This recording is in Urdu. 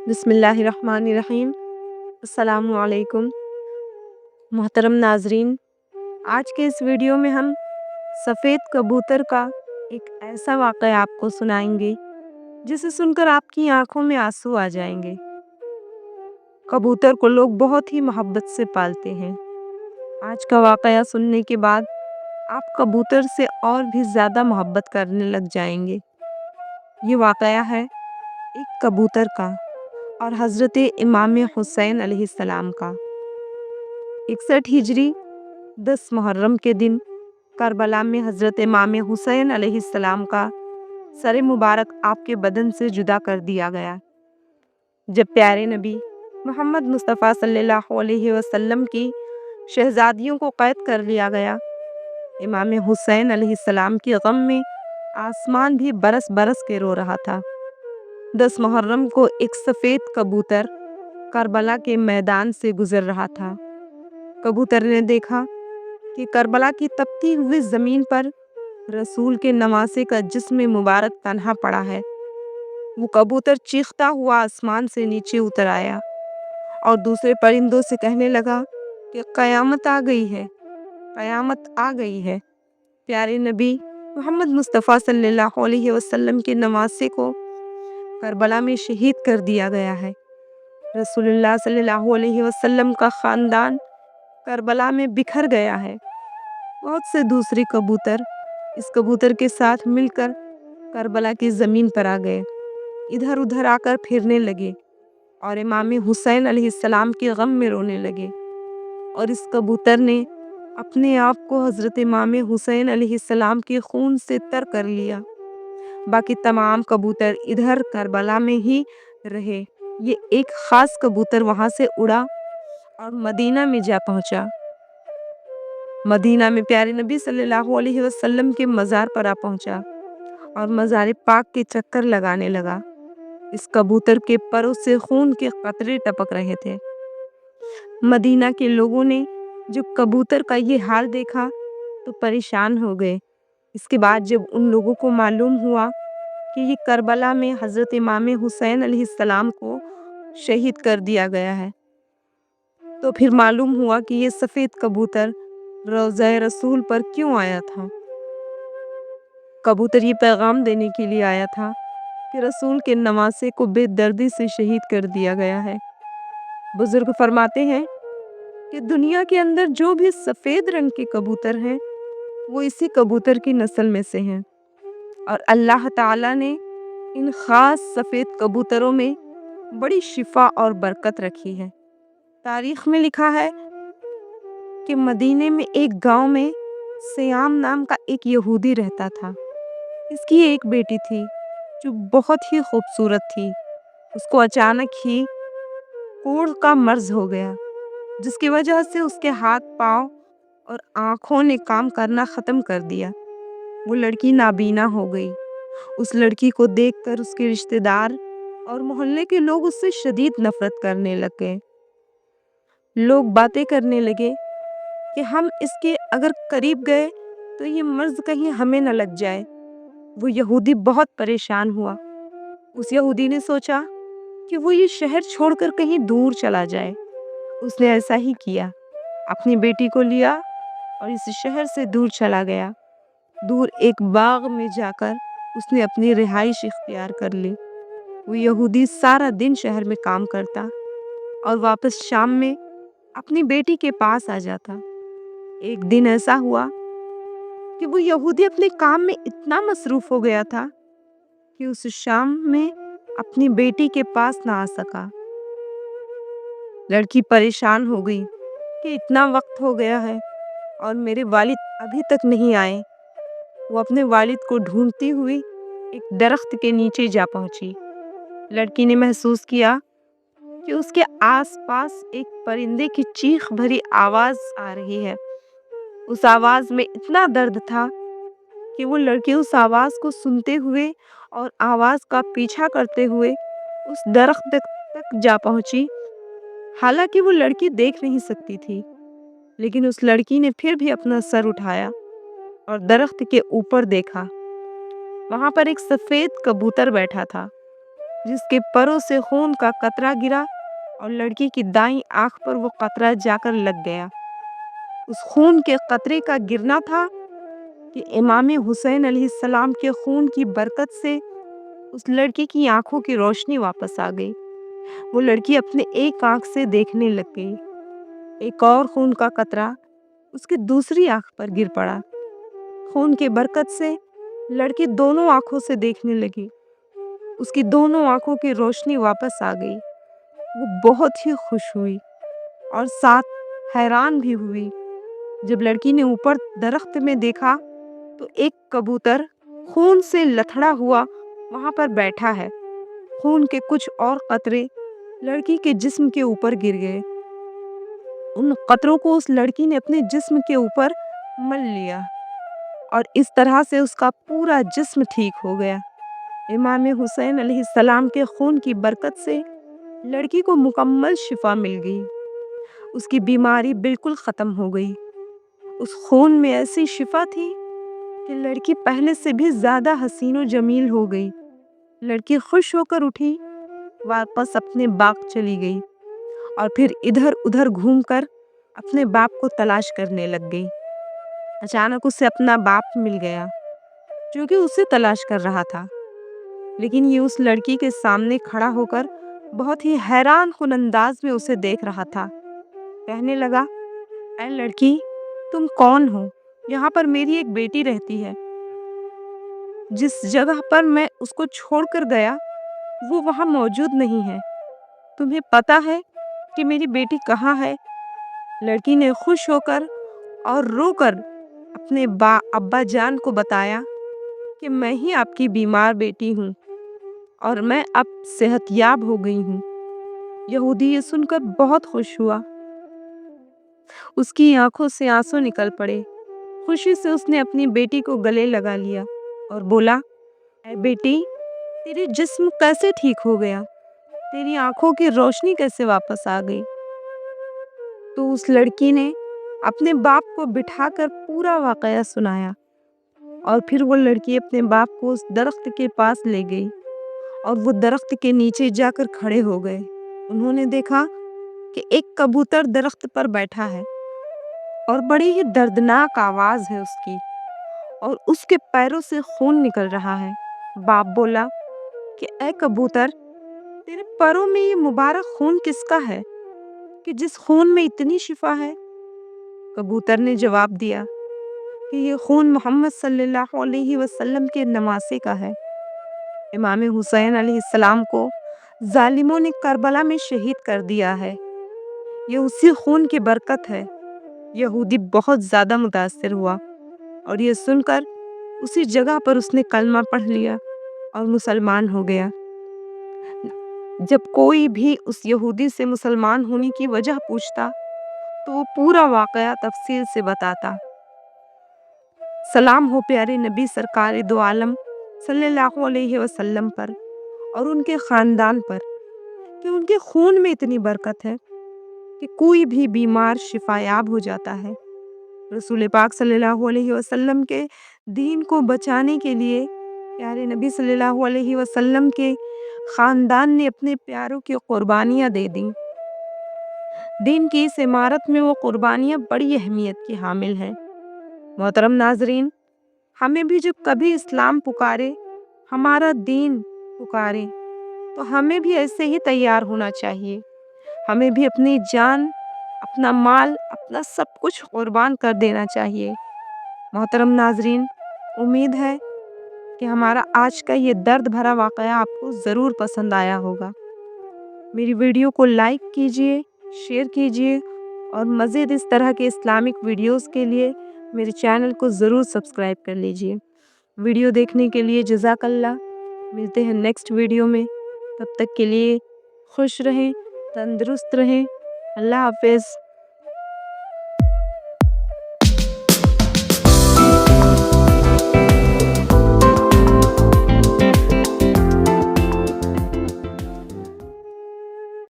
بسم اللہ الرحمن الرحیم۔ السلام علیکم محترم ناظرین، آج کے اس ویڈیو میں ہم سفید کبوتر کا ایک ایسا واقعہ آپ کو سنائیں گے جسے سن کر آپ کی آنکھوں میں آنسو آ جائیں گے۔ کبوتر کو لوگ بہت ہی محبت سے پالتے ہیں۔ آج کا واقعہ سننے کے بعد آپ کبوتر سے اور بھی زیادہ محبت کرنے لگ جائیں گے۔ یہ واقعہ ہے ایک کبوتر کا اور حضرت امام حسین علیہ السلام کا۔ 61 ہجری 10 محرم کے دن کربلا میں حضرت امام حسین علیہ السلام کا سر مبارک آپ کے بدن سے جدا کر دیا گیا، جب پیارے نبی محمد مصطفیٰ صلی اللہ علیہ وسلم کی شہزادیوں کو قید کر لیا گیا۔ امام حسین علیہ السلام کے غم میں آسمان بھی برس برس کے رو رہا تھا۔ 10 محرم کو ایک سفید کبوتر کربلا کے میدان سے گزر رہا تھا۔ کبوتر نے دیکھا کہ کربلا کی تپتی ہوئی زمین پر رسول کے نواسے کا جسم مبارک تنہا پڑا ہے۔ وہ کبوتر چیختا ہوا آسمان سے نیچے اتر آیا اور دوسرے پرندوں سے کہنے لگا کہ قیامت آ گئی ہے، قیامت آ گئی ہے۔ پیارے نبی محمد مصطفیٰ صلی اللہ علیہ وسلم کے نواسے کو کربلا میں شہید کر دیا گیا ہے۔ رسول اللہ صلی اللہ علیہ وسلم کا خاندان کربلا میں بکھر گیا ہے۔ بہت سے دوسرے کبوتر اس کبوتر کے ساتھ مل کر کربلا کی زمین پر آ گئے، ادھر ادھر آ کر پھرنے لگے اور امام حسین علیہ السلام کے غم میں رونے لگے۔ اور اس کبوتر نے اپنے آپ کو حضرت امام حسین علیہ السلام کے خون سے تر کر لیا۔ باقی تمام کبوتر ادھر کربلا میں ہی رہے۔ یہ ایک خاص کبوتر وہاں سے اڑا اور مدینہ میں جا پہنچا۔ مدینہ میں پیارے نبی صلی اللہ علیہ وسلم کے مزار پر آ پہنچا اور مزار پاک کے چکر لگانے لگا۔ اس کبوتر کے پروں سے خون کے قطرے ٹپک رہے تھے۔ مدینہ کے لوگوں نے جو کبوتر کا یہ حال دیکھا تو پریشان ہو گئے۔ اس کے بعد جب ان لوگوں کو معلوم ہوا کہ یہ کربلا میں حضرت امام حسین علیہ السلام کو شہید کر دیا گیا ہے، تو پھر معلوم ہوا کہ یہ سفید کبوتر روضہ رسول پر کیوں آیا تھا۔ کبوتر یہ پیغام دینے کے لیے آیا تھا کہ رسول کے نواسے کو بے دردی سے شہید کر دیا گیا ہے۔ بزرگ فرماتے ہیں کہ دنیا کے اندر جو بھی سفید رنگ کے کبوتر ہیں وہ اسی کبوتر کی نسل میں سے ہیں، اور اللہ تعالیٰ نے ان خاص سفید کبوتروں میں بڑی شفا اور برکت رکھی ہے۔ تاریخ میں لکھا ہے کہ مدینے میں ایک گاؤں میں سیام نام کا ایک یہودی رہتا تھا۔ اس کی ایک بیٹی تھی جو بہت ہی خوبصورت تھی۔ اس کو اچانک ہی کوڑ کا مرض ہو گیا، جس کی وجہ سے اس کے ہاتھ پاؤں اور آنکھوں نے کام کرنا ختم کر دیا۔ وہ لڑکی نابینا ہو گئی۔ اس لڑکی کو دیکھ کر اس کے رشتہ دار اور محلے کے لوگ اس سے شدید نفرت کرنے لگے۔ لوگ باتیں کرنے لگے کہ ہم اس کے اگر قریب گئے تو یہ مرض کہیں ہمیں نہ لگ جائے۔ وہ یہودی بہت پریشان ہوا۔ اس یہودی نے سوچا کہ وہ یہ شہر چھوڑ کر کہیں دور چلا جائے۔ اس نے ایسا ہی کیا، اپنی بیٹی کو لیا اور اس شہر سے دور چلا گیا۔ دور ایک باغ میں جا کر اس نے اپنی رہائش اختیار کر لی۔ وہ یہودی سارا دن شہر میں کام کرتا اور واپس شام میں اپنی بیٹی کے پاس آ جاتا۔ ایک دن ایسا ہوا کہ وہ یہودی اپنے کام میں اتنا مصروف ہو گیا تھا کہ اس شام میں اپنی بیٹی کے پاس نہ آ سکا۔ لڑکی پریشان ہو گئی کہ اتنا وقت ہو گیا ہے اور میرے والد ابھی تک نہیں آئے۔ وہ اپنے والد کو ڈھونڈتی ہوئی ایک درخت کے نیچے جا پہنچی۔ لڑکی نے محسوس کیا کہ اس کے آس پاس ایک پرندے کی چیخ بھری آواز آ رہی ہے۔ اس آواز میں اتنا درد تھا کہ وہ لڑکی اس آواز کو سنتے ہوئے اور آواز کا پیچھا کرتے ہوئے اس درخت تک جا پہنچی۔ حالانکہ وہ لڑکی دیکھ نہیں سکتی تھی، لیکن اس لڑکی نے پھر بھی اپنا سر اٹھایا اور درخت کے اوپر دیکھا۔ وہاں پر ایک سفید کبوتر بیٹھا تھا۔ جس کے پروں سے خون کا قطرہ گرا اور لڑکی کی دائیں آنکھ پر وہ قطرہ جا کر لگ گیا۔ اس خون کے قطرے کا گرنا تھا کہ امام حسین علیہ السلام کے خون کی برکت سے اس لڑکی کی آنکھوں کی روشنی واپس آ گئی۔ وہ لڑکی اپنے ایک آنکھ سے دیکھنے لگ گئی۔ ایک اور خون کا قطرہ اس کی دوسری آنکھ پر گر پڑا۔ خون کی برکت سے لڑکی دونوں آنکھوں سے دیکھنے لگی۔ اس کی دونوں آنکھوں کی روشنی واپس آ گئی۔ وہ بہت ہی خوش ہوئی اور ساتھ حیران بھی ہوئی۔ جب لڑکی نے اوپر درخت میں دیکھا تو ایک کبوتر خون سے لتھڑا ہوا وہاں پر بیٹھا ہے۔ خون کے کچھ اور قطرے لڑکی کے جسم کے اوپر گر گئے۔ ان قطروں کو اس لڑکی نے اپنے جسم کے اوپر مل لیا اور اس طرح سے اس کا پورا جسم ٹھیک ہو گیا۔ امام حسین علیہ السلام کے خون کی برکت سے لڑکی کو مکمل شفا مل گئی۔ اس کی بیماری بالکل ختم ہو گئی۔ اس خون میں ایسی شفا تھی کہ لڑکی پہلے سے بھی زیادہ حسین و جمیل ہو گئی۔ لڑکی خوش ہو کر اٹھی، واپس اپنے باغ چلی گئی اور پھر ادھر ادھر گھوم کر اپنے باپ کو تلاش کرنے لگ گئی۔ اچانک اسے اپنا باپ مل گیا جو کہ اسے تلاش کر رہا تھا، لیکن یہ اس لڑکی کے سامنے کھڑا ہو کر بہت ہی حیران کن انداز میں اسے دیکھ رہا تھا۔ کہنے لگا، اے لڑکی، تم کون ہو؟ یہاں پر میری ایک بیٹی رہتی ہے۔ جس جگہ پر میں اس کو چھوڑ کر گیا وہ وہاں موجود نہیں ہے۔ تمہیں پتا ہے کہ میری بیٹی کہاں ہے؟ لڑکی نے خوش ہو کر اور رو کر اپنے ابا جان کو بتایا کہ میں ہی آپ کی بیمار بیٹی ہوں اور میں اب صحت یاب ہو گئی ہوں۔ یہودی یہ سن کر بہت خوش ہوا۔ اس کی آنکھوں سے آنسو نکل پڑے۔ خوشی سے اس نے اپنی بیٹی کو گلے لگا لیا اور بولا، اے بیٹی، تیری جسم کیسے ٹھیک ہو گیا؟ تیری آنکھوں کی روشنی کیسے واپس آ گئی؟ تو اس لڑکی نے اپنے باپ کو بٹھا کر پورا واقعہ سنایا اور پھر وہ لڑکی اپنے باپ کو اس درخت کے پاس لے گئی اور وہ درخت کے نیچے جا کر کھڑے ہو گئے۔ انہوں نے دیکھا کہ ایک کبوتر درخت پر بیٹھا ہے اور بڑی ہی دردناک آواز ہے اس کی اور اس کے پیروں سے خون نکل رہا ہے۔ باپ بولا کہ اے کبوتر، تیرے پیروں میں یہ مبارک خون کس کا ہے کہ جس خون میں اتنی شفا ہے؟ کبوتر نے جواب دیا کہ یہ خون محمد صلی اللہ علیہ وسلم کے نواسے کا ہے۔ امام حسین علیہ السلام کو ظالموں نے کربلا میں شہید کر دیا ہے۔ یہ اسی خون کی برکت ہے۔ یہودی بہت زیادہ متاثر ہوا اور یہ سن کر اسی جگہ پر اس نے کلمہ پڑھ لیا اور مسلمان ہو گیا۔ جب کوئی بھی اس یہودی سے مسلمان ہونے کی وجہ پوچھتا تو وہ پورا واقعہ تفصیل سے بتاتا۔ سلام ہو پیارے نبی سرکار دو عالم صلی اللہ علیہ وسلم پر اور ان کے خاندان پر کہ ان کے خون میں اتنی برکت ہے کہ کوئی بھی بیمار شفا یاب ہو جاتا ہے۔ رسول پاک صلی اللہ علیہ وسلم کے دین کو بچانے کے لیے پیارے نبی صلی اللہ علیہ وسلم کے خاندان نے اپنے پیاروں کی قربانیاں دے دیں۔ دین کی اس عمارت میں وہ قربانیاں بڑی اہمیت کی حامل ہیں۔ محترم ناظرین، ہمیں بھی جب کبھی اسلام پکارے، ہمارا دین پکارے، تو ہمیں بھی ایسے ہی تیار ہونا چاہیے۔ ہمیں بھی اپنی جان، اپنا مال، اپنا سب کچھ قربان کر دینا چاہیے۔ محترم ناظرین، امید ہے کہ ہمارا آج کا یہ درد بھرا واقعہ آپ کو ضرور پسند آیا ہوگا۔ میری ویڈیو کو لائک کیجیے، شیئر کیجیے اور مزید اس طرح کے اسلامک ویڈیوز کے لیے میرے چینل کو ضرور سبسکرائب کر لیجیے۔ ویڈیو دیکھنے کے لیے جزاک اللہ۔ ملتے ہیں نیکسٹ ویڈیو میں۔ تب تک کے لیے خوش رہیں، تندرست رہیں۔ اللہ حافظ۔